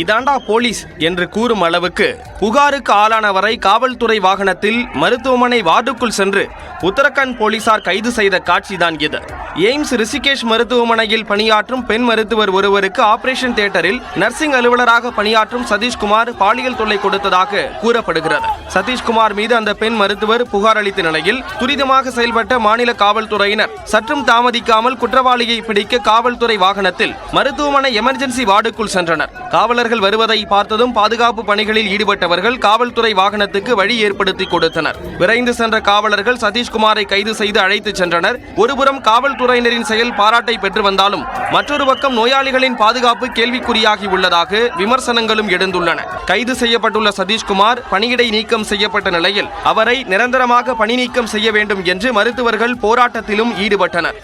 இதாண்டா போலீஸ் என்று கூறும் அளவுக்கு புகாருக்கு ஆளானவரை காவல்துறை வாகனத்தில் மருத்துவமனை வார்டுக்குள் சென்று உத்தரகாண்ட் போலீசார் கைது செய்த காட்சிதான் இது. எய்ம்ஸ் ரிஷிகேஷ் மருத்துவமனையில் பணியாற்றும் பெண் மருத்துவர் ஒருவருக்கு ஆபரேஷன் தியேட்டரில் நர்சிங் அலுவலராக பணியாற்றும் சதீஷ்குமார் பாலியல் தொல்லை கொடுத்ததாக கூறப்படுகிறது. சதீஷ்குமார் மீது அந்த பெண் மருத்துவர் புகார் அளித்த நிலையில் துரிதமாக செயல்பட்ட மாநில காவல்துறையினர் சற்றும் தாமதிக்காமல் குற்றவாளியை பிடிக்க காவல்துறை வாகனத்தில் மருத்துவமனை எமர்ஜென்சி வார்டுக்குள் சென்றனர். காவலர்கள் வருவதை பார்த்ததும் பாதுகாப்பு பணிகளில் ஈடுபட்டவர்கள் காவல்துறை வாகனத்துக்கு வழி ஏற்படுத்தி கொடுத்தனர். விரைந்து சென்ற காவலர்கள் சதீஷ்குமாரை கைது செய்து அழைத்து சென்றனர். ஒருபுறம் காவல்துறையினரின் செயல் பாராட்டை பெற்று வந்தாலும் மற்றொரு பக்கம் நோயாளிகளின் பாதுகாப்பு கேள்விக்குறியாகி உள்ளதாக விமர்சனங்களும் எழுந்துள்ளன. கைது செய்யப்பட்டுள்ள சதீஷ்குமார் பணியிடை நீக்கம் செய்யப்பட்ட நிலையில் அவரை நிரந்தரமாக பணி நீக்கம் செய்ய வேண்டும் என்று மருத்துவர்கள் போராட்டத்திலும் ஈடுபட்டனர்.